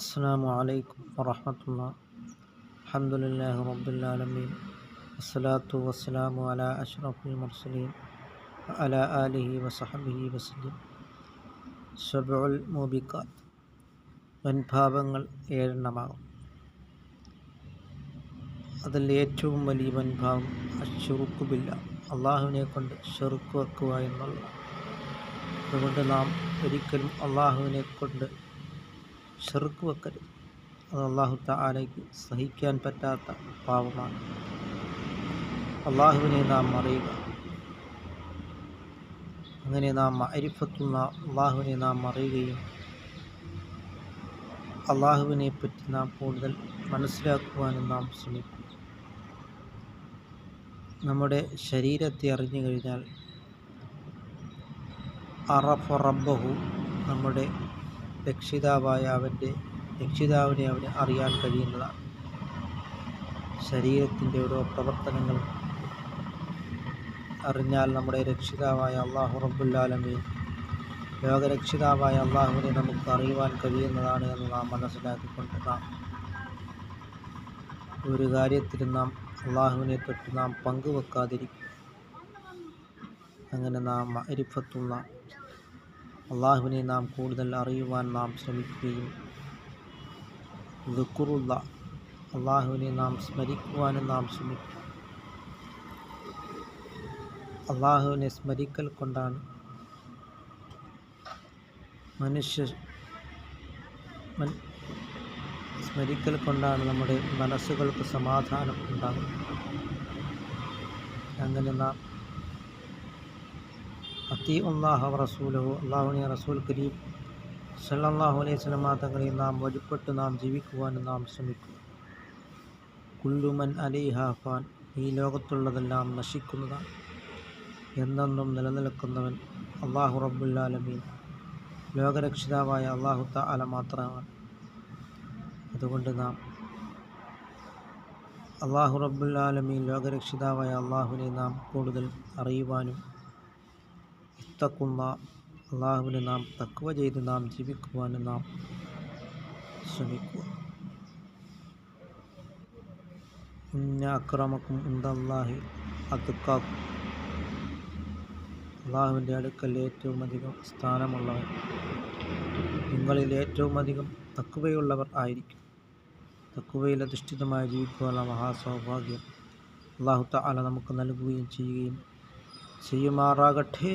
السلام عليكم ورحمة الله. الحمد لله رب العالمين والصلاة والسلام على أشرف المرسلين وعلى آله وصحبه وسلم. സബഉൽ മൂബിഖാത്ത്, വൻപാപങ്ങൾ ഏഴെണ്ണമാകും. അതിൽ ഏറ്റവും വലിയ വൻപാപം അശ്ശിറുക്കു ബില്ലാഹ്, അള്ളാഹുവിനെ കൊണ്ട് ശിർക്ക് വെക്കുക എന്നുള്ളത്. അതുകൊണ്ട് നാം ഒരിക്കലും അള്ളാഹുവിനെ കൊണ്ട് ശിർക്ക് വെക്കരുത്. അത് അള്ളാഹു തആലയ്ക്ക് സഹിക്കാൻ പറ്റാത്ത പാപമാണ്. അള്ളാഹുവിനെ നാം അറിയുക. അങ്ങനെ നാം മഅരിഫത്തുള്ള അള്ളാഹുവിനെ നാം അറിയുകയും അള്ളാഹുവിനെ പറ്റി നാം കൂടുതൽ മനസ്സിലാക്കുവാനും നാം ശ്രമിക്കും. നമ്മുടെ ശരീരത്തെ അറിഞ്ഞു കഴിഞ്ഞാൽ അറഫ റബ്ബഹു, നമ്മുടെ രക്ഷിതാവായ രക്ഷിതാവിനെ അവന് അറിയാൻ കഴിയുന്നതാണ്. ശരീരത്തിൻ്റെ ഓരോ പ്രവർത്തനങ്ങളും അറിഞ്ഞാൽ നമ്മുടെ രക്ഷിതാവായ അല്ലാഹു റബ്ബുൽ ആലമീൻ, ലോകരക്ഷിതാവായ അള്ളാഹുവിനെ നമുക്ക് അറിയുവാൻ കഴിയുന്നതാണ് എന്ന് നാം മനസ്സിലാക്കിക്കൊണ്ട് നാം ഒരു കാര്യത്തിലും നാം അള്ളാഹുവിനെ തൊട്ട് നാം പങ്കുവെക്കാതിരിക്കും. അങ്ങനെ നാം മഅരിഫത്തുള്ള അള്ളാഹുവിനെ നാം കൂടുതൽ അറിയുവാൻ നാം ശ്രമിക്കുകയും ദിക്റുള്ള അള്ളാഹുവിനെ നാം സ്മരിക്കുവാനും നാം ശ്രമിക്കും. അള്ളാഹുവിനെ സ്മരിക്കൽ കൊണ്ടാണ് സ്മരിക്കൽ കൊണ്ടാണ് നമ്മുടെ മനസ്സുകൾക്ക് സമാധാനം ഉണ്ടാകുന്നത്. അങ്ങനെ നാം അത്തീഉല്ലാഹ വറസൂലഹു, അള്ളാഹുവിനെ റസൂൽ കരീം സല്ലല്ലാഹു അലൈഹി വസല്ലമ തങ്ങളെ നാം വഴിപ്പെട്ട് നാം ജീവിക്കുവാനും നാം ശ്രമിക്കും. കുല്ലു മൻ അലൈഹാ ഫാൻ, ഈ ലോകത്തുള്ളതെല്ലാം നശിക്കുന്നതാണ്. എന്നെന്നും നിലനിൽക്കുന്നവൻ അല്ലാഹു റബ്ബുൽ ആലമീൻ, ലോകരക്ഷിതാവായ അല്ലാഹു തആല മാത്രമാണ്. അതുകൊണ്ട് നാം അല്ലാഹു റബ്ബുൽ ആലമീൻ, ലോകരക്ഷിതാവായ അള്ളാഹുവിനെ നാം കൂടുതൽ അറിയുവാനും ഇത്തഖുല്ലാഹ്, അള്ളാഹുവിനെ നാം തഖ്വ ചെയ്ത് നാം ജീവിക്കുവാനും നാം ശ്രമിക്കുക. ഇന്ന അക്രമക്കും ഇൻദല്ലാഹി അത്ഖാക്കും, അള്ളാഹുവിൻ്റെ അടുക്കൽ ഏറ്റവും അധികം സ്ഥാനമുള്ളവർ നിങ്ങളിൽ ഏറ്റവും അധികം തഖ്വയുള്ളവർ ആയിരിക്കും. തഖ്വയിൽ അധിഷ്ഠിതമായി ജീവിക്കുവാനുള്ള മഹാസൗഭാഗ്യം അല്ലാഹു തആല നമുക്ക് നൽകുകയും ചെയ്യുമാറാകട്ടെ.